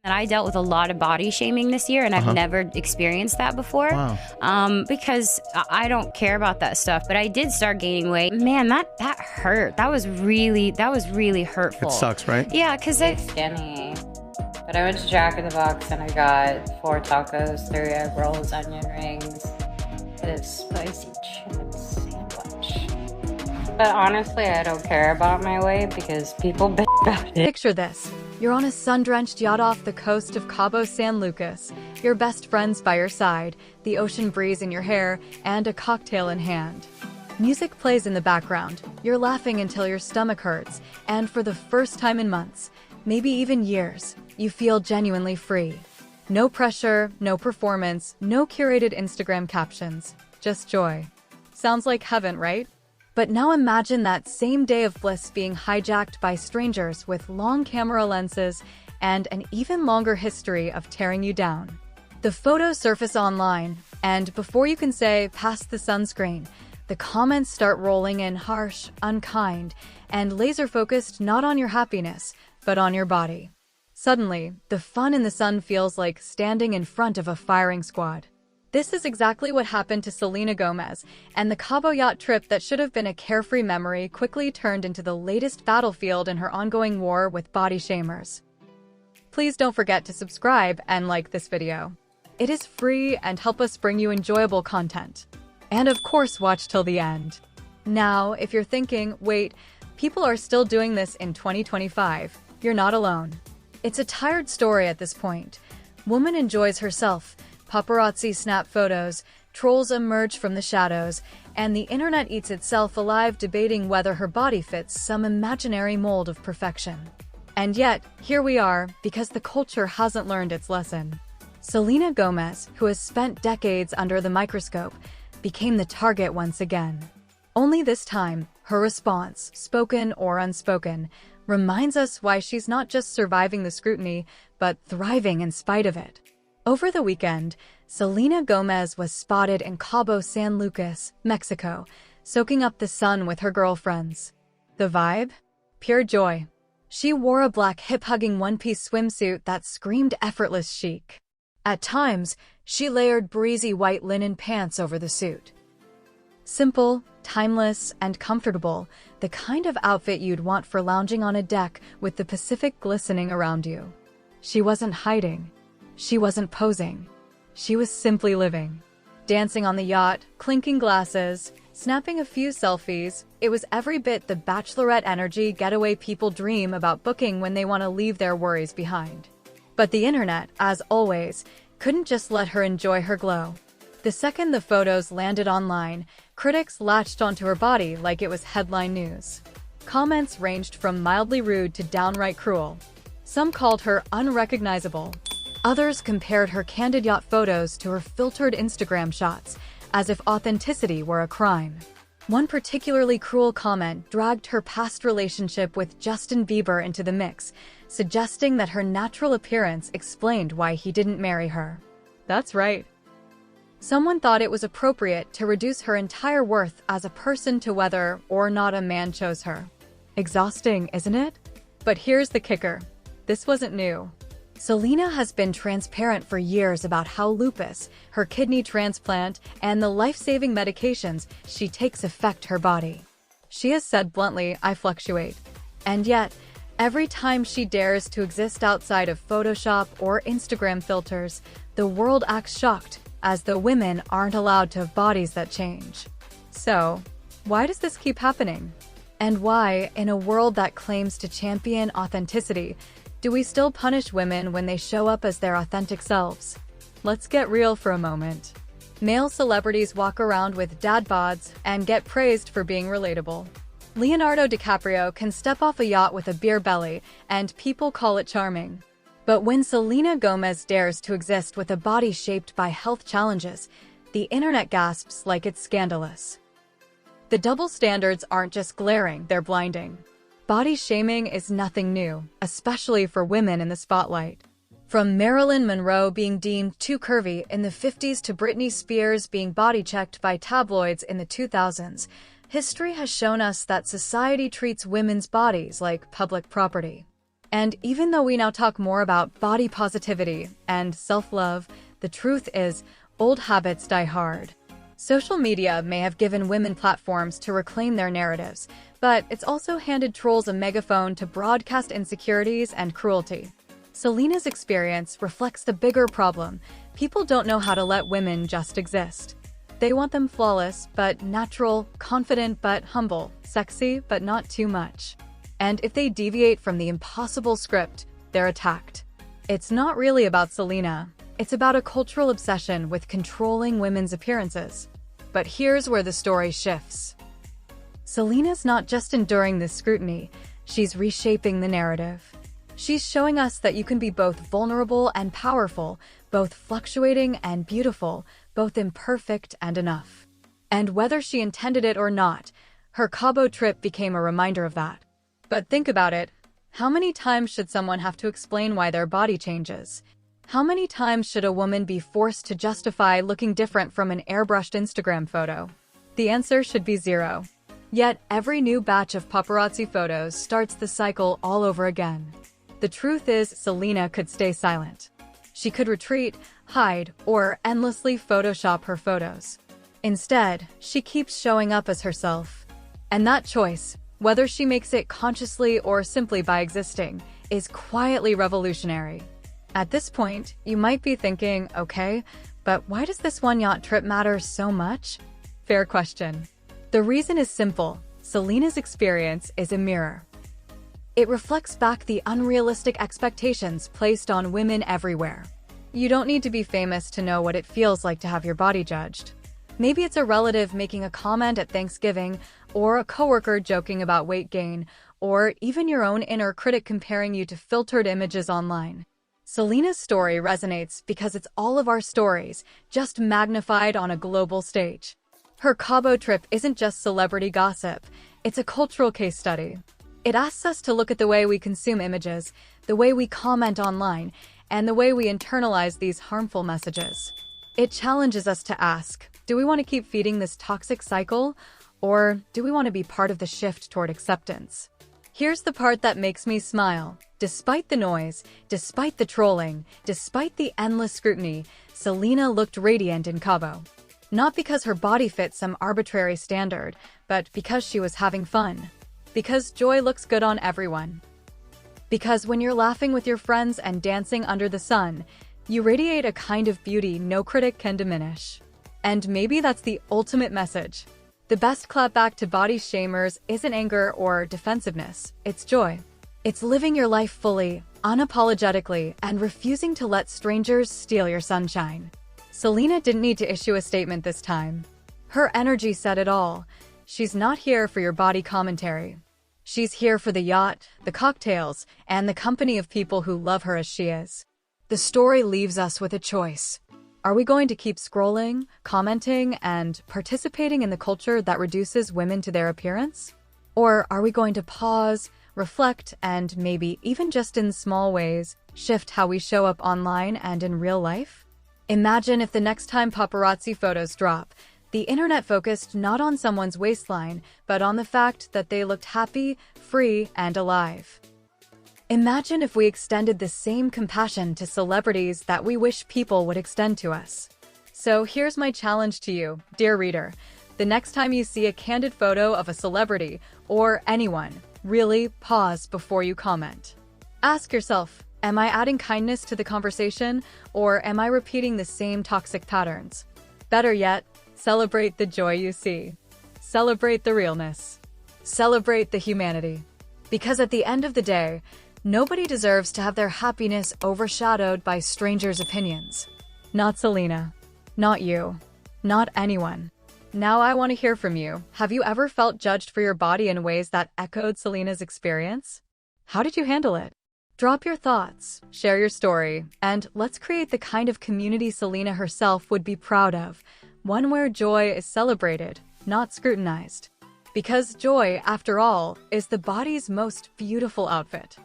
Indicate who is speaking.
Speaker 1: And I dealt with a lot of body shaming this year, and I've never experienced that before.
Speaker 2: Wow.
Speaker 1: Because I don't care about that stuff. But I did start gaining weight. Man, that hurt. That was really hurtful.
Speaker 2: It sucks, right?
Speaker 1: Yeah, because
Speaker 3: skinny. But I went to Jack in the Box and I got 4 tacos, 3 egg rolls, onion rings, and a spicy chicken sandwich. But honestly, I don't care about my weight because people bitch about it.
Speaker 4: Picture this. You're on a sun-drenched yacht off the coast of Cabo San Lucas. Your best friends by your side, the ocean breeze in your hair, and a cocktail in hand. Music plays in the background. You're laughing until your stomach hurts, and for the first time in months, maybe even years, you feel genuinely free. No pressure, no performance, no curated Instagram captions, just joy. Sounds like heaven, right? But now imagine that same day of bliss being hijacked by strangers with long camera lenses and an even longer history of tearing you down. The photos surface online, and before you can say, "pass the sunscreen," the comments start rolling in harsh, unkind, and laser-focused not on your happiness, but on your body. Suddenly, the fun in the sun feels like standing in front of a firing squad. This is exactly what happened to Selena Gomez, and the Cabo yacht trip that should have been a carefree memory quickly turned into the latest battlefield in her ongoing war with body shamers. Please don't forget to subscribe and like this video. It is free and help us bring you enjoyable content. And of course, watch till the end. Now, if you're thinking, wait, people are still doing this in 2025, you're not alone. It's a tired story at this point. Woman enjoys herself. Paparazzi snap photos, trolls emerge from the shadows, and the internet eats itself alive debating whether her body fits some imaginary mold of perfection. And yet, here we are, because the culture hasn't learned its lesson. Selena Gomez, who has spent decades under the microscope, became the target once again. Only this time, her response, spoken or unspoken, reminds us why she's not just surviving the scrutiny, but thriving in spite of it. Over the weekend, Selena Gomez was spotted in Cabo San Lucas, Mexico, soaking up the sun with her girlfriends. The vibe? Pure joy. She wore a black hip-hugging one-piece swimsuit that screamed effortless chic. At times, she layered breezy white linen pants over the suit. Simple, timeless, and comfortable, the kind of outfit you'd want for lounging on a deck with the Pacific glistening around you. She wasn't hiding. She wasn't posing. She was simply living. Dancing on the yacht, clinking glasses, snapping a few selfies, it was every bit the bachelorette energy getaway people dream about booking when they want to leave their worries behind. But the internet, as always, couldn't just let her enjoy her glow. The second the photos landed online, critics latched onto her body like it was headline news. Comments ranged from mildly rude to downright cruel. Some called her unrecognizable. Others compared her candid yacht photos to her filtered Instagram shots, as if authenticity were a crime. One particularly cruel comment dragged her past relationship with Justin Bieber into the mix, suggesting that her natural appearance explained why he didn't marry her. That's right. Someone thought it was appropriate to reduce her entire worth as a person to whether or not a man chose her. Exhausting, isn't it? But here's the kicker. This wasn't new. Selena has been transparent for years about how lupus, her kidney transplant, and the life-saving medications she takes affect her body. She has said bluntly, "I fluctuate." And yet, every time she dares to exist outside of Photoshop or Instagram filters, the world acts shocked, as though women aren't allowed to have bodies that change. So, why does this keep happening? And why, in a world that claims to champion authenticity, do we still punish women when they show up as their authentic selves? Let's get real for a moment. Male celebrities walk around with dad bods and get praised for being relatable. Leonardo DiCaprio can step off a yacht with a beer belly, and people call it charming. But when Selena Gomez dares to exist with a body shaped by health challenges, the internet gasps like it's scandalous. The double standards aren't just glaring, they're blinding. Body shaming is nothing new, especially for women in the spotlight. From Marilyn Monroe being deemed too curvy in the 50s to Britney Spears being body-checked by tabloids in the 2000s, history has shown us that society treats women's bodies like public property. And even though we now talk more about body positivity and self-love, the truth is, old habits die hard. Social media may have given women platforms to reclaim their narratives, but it's also handed trolls a megaphone to broadcast insecurities and cruelty. Selena's experience reflects the bigger problem. People don't know how to let women just exist. They want them flawless, but natural, confident, but humble, sexy, but not too much. And if they deviate from the impossible script, they're attacked. It's not really about Selena. It's about a cultural obsession with controlling women's appearances. But here's where the story shifts. Selena's not just enduring this scrutiny, she's reshaping the narrative. She's showing us that you can be both vulnerable and powerful, both fluctuating and beautiful, both imperfect and enough. And whether she intended it or not, her Cabo trip became a reminder of that. But think about it. How many times should someone have to explain why their body changes? How many times should a woman be forced to justify looking different from an airbrushed Instagram photo? The answer should be zero. Yet every new batch of paparazzi photos starts the cycle all over again. The truth is, Selena could stay silent. She could retreat, hide, or endlessly Photoshop her photos. Instead, she keeps showing up as herself. And that choice, whether she makes it consciously or simply by existing, is quietly revolutionary. At this point, you might be thinking, okay, but why does this one yacht trip matter so much? Fair question. The reason is simple. Selena's experience is a mirror. It reflects back the unrealistic expectations placed on women everywhere. You don't need to be famous to know what it feels like to have your body judged. Maybe it's a relative making a comment at Thanksgiving, or a coworker joking about weight gain, or even your own inner critic comparing you to filtered images online. Selena's story resonates because it's all of our stories, just magnified on a global stage. Her Cabo trip isn't just celebrity gossip, it's a cultural case study. It asks us to look at the way we consume images, the way we comment online, and the way we internalize these harmful messages. It challenges us to ask, do we want to keep feeding this toxic cycle, or do we want to be part of the shift toward acceptance? Here's the part that makes me smile. Despite the noise, despite the trolling, despite the endless scrutiny, Selena looked radiant in Cabo. Not because her body fit some arbitrary standard, but because she was having fun. Because joy looks good on everyone. Because when you're laughing with your friends and dancing under the sun, you radiate a kind of beauty no critic can diminish. And maybe that's the ultimate message. The best clapback to body shamers isn't anger or defensiveness, it's joy. It's living your life fully, unapologetically, and refusing to let strangers steal your sunshine. Selena didn't need to issue a statement this time. Her energy said it all. She's not here for your body commentary. She's here for the yacht, the cocktails, and the company of people who love her as she is. The story leaves us with a choice. Are we going to keep scrolling, commenting, and participating in the culture that reduces women to their appearance? Or are we going to pause, reflect, and maybe, even just in small ways, shift how we show up online and in real life? Imagine if the next time paparazzi photos drop, the internet focused not on someone's waistline, but on the fact that they looked happy, free, and alive. Imagine if we extended the same compassion to celebrities that we wish people would extend to us. So here's my challenge to you, dear reader. The next time you see a candid photo of a celebrity, or anyone, really pause before you comment. Ask yourself, am I adding kindness to the conversation, or am I repeating the same toxic patterns? Better yet, celebrate the joy you see. Celebrate the realness. Celebrate the humanity. Because at the end of the day, nobody deserves to have their happiness overshadowed by strangers' opinions. Not Selena. Not you. Not anyone. Now I want to hear from you. Have you ever felt judged for your body in ways that echoed Selena's experience? How did you handle it? Drop your thoughts, share your story, and let's create the kind of community Selena herself would be proud of. One where joy is celebrated, not scrutinized. Because joy, after all, is the body's most beautiful outfit.